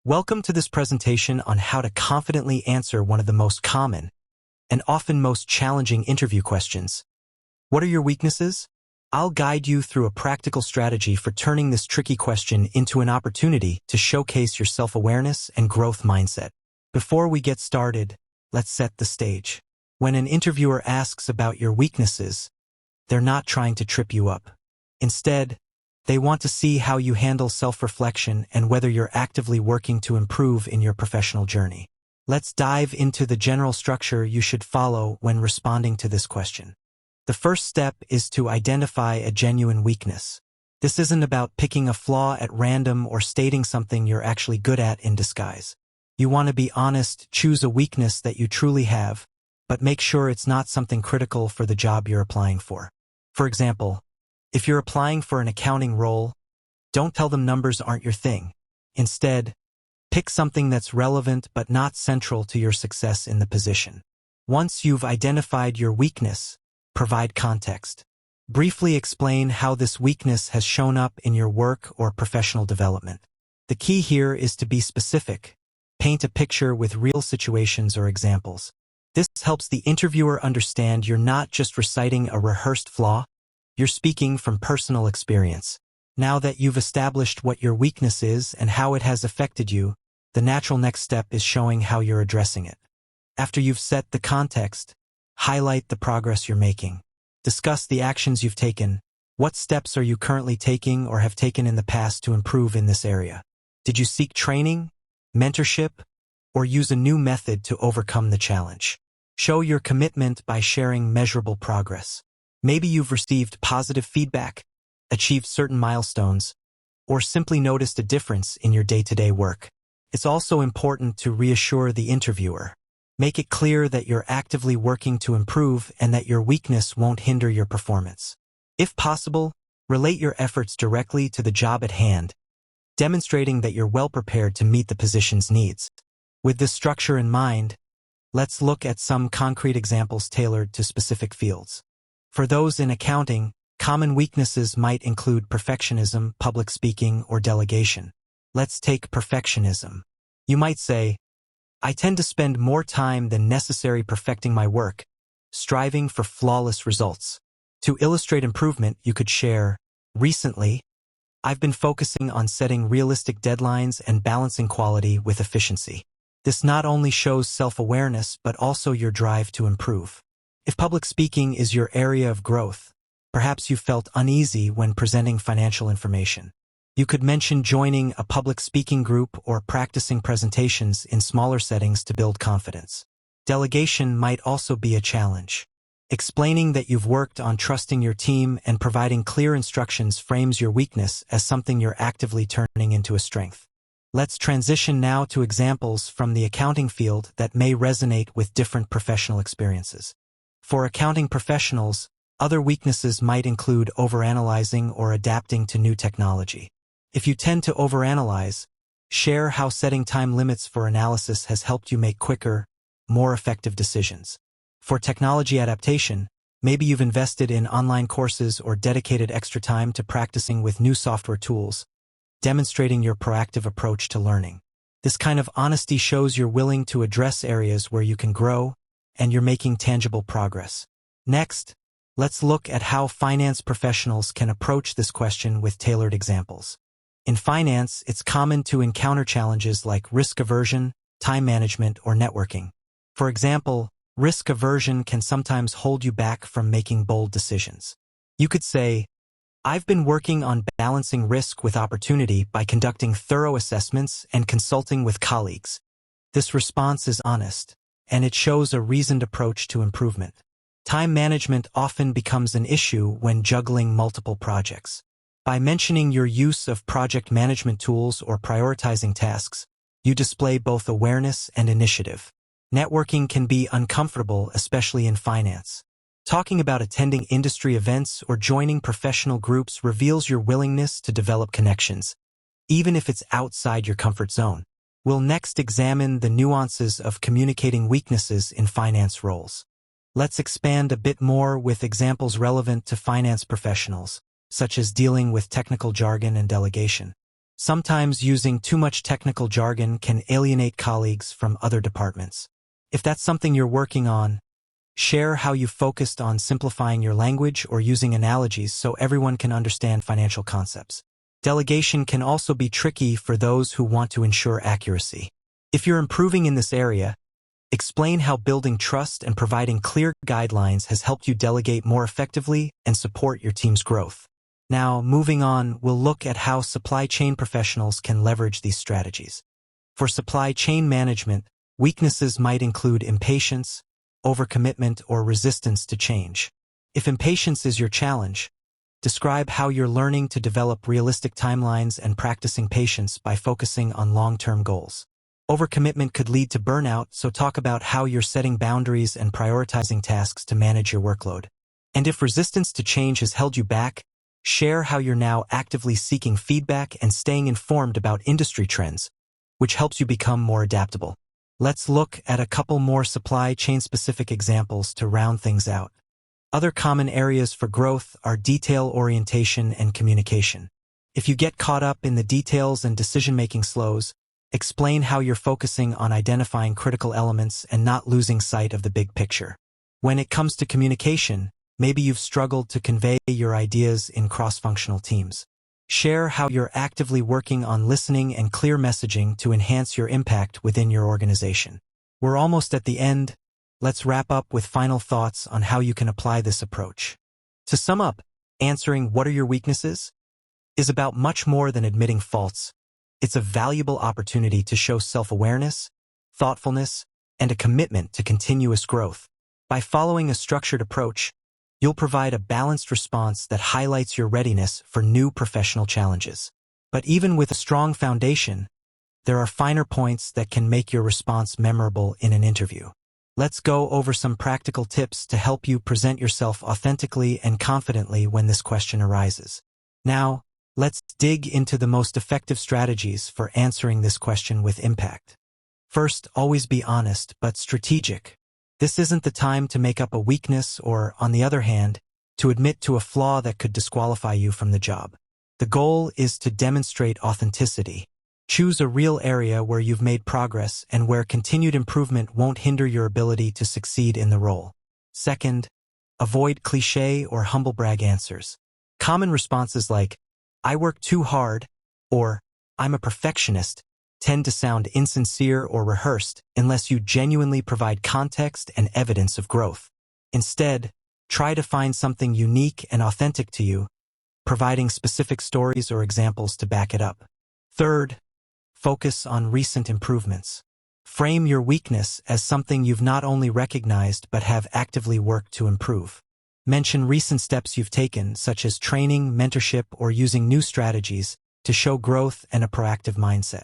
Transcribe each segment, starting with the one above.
Welcome to this presentation on how to confidently answer one of the most common and often most challenging interview questions. What are your weaknesses? I'll guide you through a practical strategy for turning this tricky question into an opportunity to showcase your self-awareness and growth mindset. Before we get started, let's set the stage. When an interviewer asks about your weaknesses, they're not trying to trip you up. Instead, they want to see how you handle self-reflection and whether you're actively working to improve in your professional journey. Let's dive into the general structure you should follow when responding to this question. The first step is to identify a genuine weakness. This isn't about picking a flaw at random or stating something you're actually good at in disguise. You want to be honest, choose a weakness that you truly have, but make sure it's not something critical for the job you're applying for. For example, if you're applying for an accounting role, don't tell them numbers aren't your thing. Instead, pick something that's relevant but not central to your success in the position. Once you've identified your weakness, provide context. Briefly explain how this weakness has shown up in your work or professional development. The key here is to be specific. Paint a picture with real situations or examples. This helps the interviewer understand you're not just reciting a rehearsed flaw, you're speaking from personal experience. Now that you've established what your weakness is and how it has affected you, the natural next step is showing how you're addressing it. After you've set the context, highlight the progress you're making. Discuss the actions you've taken. What steps are you currently taking or have taken in the past to improve in this area? Did you seek training, mentorship, or use a new method to overcome the challenge? Show your commitment by sharing measurable progress. Maybe you've received positive feedback, achieved certain milestones, or simply noticed a difference in your day-to-day work. It's also important to reassure the interviewer. Make it clear that you're actively working to improve and that your weakness won't hinder your performance. If possible, relate your efforts directly to the job at hand, demonstrating that you're well prepared to meet the position's needs. With this structure in mind, let's look at some concrete examples tailored to specific fields. For those in accounting, common weaknesses might include perfectionism, public speaking, or delegation. Let's take perfectionism. You might say, I tend to spend more time than necessary perfecting my work, striving for flawless results. To illustrate improvement, you could share, recently, I've been focusing on setting realistic deadlines and balancing quality with efficiency. This not only shows self-awareness but also your drive to improve. If public speaking is your area of growth, perhaps you felt uneasy when presenting financial information. You could mention joining a public speaking group or practicing presentations in smaller settings to build confidence. Delegation might also be a challenge. Explaining that you've worked on trusting your team and providing clear instructions frames your weakness as something you're actively turning into a strength. Let's transition now to examples from the accounting field that may resonate with different professional experiences. For accounting professionals, other weaknesses might include overanalyzing or adapting to new technology. If you tend to overanalyze, share how setting time limits for analysis has helped you make quicker, more effective decisions. For technology adaptation, maybe you've invested in online courses or dedicated extra time to practicing with new software tools, demonstrating your proactive approach to learning. This kind of honesty shows you're willing to address areas where you can grow and you're making tangible progress. Next, let's look at how finance professionals can approach this question with tailored examples. In finance, it's common to encounter challenges like risk aversion, time management, or networking. For example, risk aversion can sometimes hold you back from making bold decisions. You could say, I've been working on balancing risk with opportunity by conducting thorough assessments and consulting with colleagues. This response is honest, and it shows a reasoned approach to improvement. Time management often becomes an issue when juggling multiple projects. By mentioning your use of project management tools or prioritizing tasks, you display both awareness and initiative. Networking can be uncomfortable, especially in finance. Talking about attending industry events or joining professional groups reveals your willingness to develop connections, even if it's outside your comfort zone. We'll next examine the nuances of communicating weaknesses in finance roles. Let's expand a bit more with examples relevant to finance professionals, such as dealing with technical jargon and delegation. Sometimes using too much technical jargon can alienate colleagues from other departments. If that's something you're working on, share how you focused on simplifying your language or using analogies so everyone can understand financial concepts. Delegation can also be tricky for those who want to ensure accuracy. If you're improving in this area, explain how building trust and providing clear guidelines has helped you delegate more effectively and support your team's growth. Now, moving on, we'll look at how supply chain professionals can leverage these strategies. For supply chain management, weaknesses might include impatience, overcommitment, or resistance to change. If impatience is your challenge, describe how you're learning to develop realistic timelines and practicing patience by focusing on long-term goals. Overcommitment could lead to burnout, so talk about how you're setting boundaries and prioritizing tasks to manage your workload. And if resistance to change has held you back, share how you're now actively seeking feedback and staying informed about industry trends, which helps you become more adaptable. Let's look at a couple more supply chain-specific examples to round things out. Other common areas for growth are detail orientation and communication. If you get caught up in the details and decision-making slows, explain how you're focusing on identifying critical elements and not losing sight of the big picture. When it comes to communication, maybe you've struggled to convey your ideas in cross-functional teams. Share how you're actively working on listening and clear messaging to enhance your impact within your organization. We're almost at the end. Let's wrap up with final thoughts on how you can apply this approach. To sum up, answering "what are your weaknesses?" is about much more than admitting faults. It's a valuable opportunity to show self-awareness, thoughtfulness, and a commitment to continuous growth. By following a structured approach, you'll provide a balanced response that highlights your readiness for new professional challenges. But even with a strong foundation, there are finer points that can make your response memorable in an interview. Let's go over some practical tips to help you present yourself authentically and confidently when this question arises. Now, let's dig into the most effective strategies for answering this question with impact. First, always be honest but strategic. This isn't the time to make up a weakness or, on the other hand, to admit to a flaw that could disqualify you from the job. The goal is to demonstrate authenticity. Choose a real area where you've made progress and where continued improvement won't hinder your ability to succeed in the role. Second, avoid cliché or humble brag answers. Common responses like, "I work too hard," or "I'm a perfectionist," tend to sound insincere or rehearsed unless you genuinely provide context and evidence of growth. Instead, try to find something unique and authentic to you, providing specific stories or examples to back it up. Third, focus on recent improvements. Frame your weakness as something you've not only recognized but have actively worked to improve. Mention recent steps you've taken, such as training, mentorship, or using new strategies, to show growth and a proactive mindset.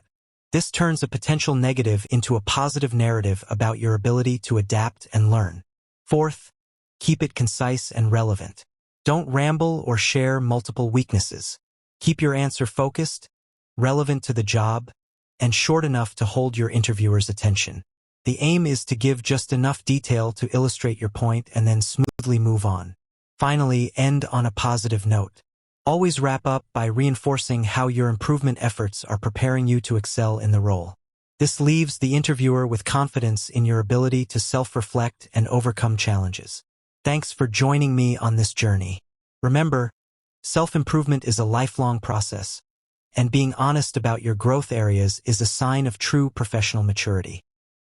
This turns a potential negative into a positive narrative about your ability to adapt and learn. Fourth, keep it concise and relevant. Don't ramble or share multiple weaknesses. Keep your answer focused, relevant to the job, and short enough to hold your interviewer's attention. The aim is to give just enough detail to illustrate your point and then smoothly move on. Finally, end on a positive note. Always wrap up by reinforcing how your improvement efforts are preparing you to excel in the role. This leaves the interviewer with confidence in your ability to self-reflect and overcome challenges. Thanks for joining me on this journey. Remember, self-improvement is a lifelong process, and being honest about your growth areas is a sign of true professional maturity.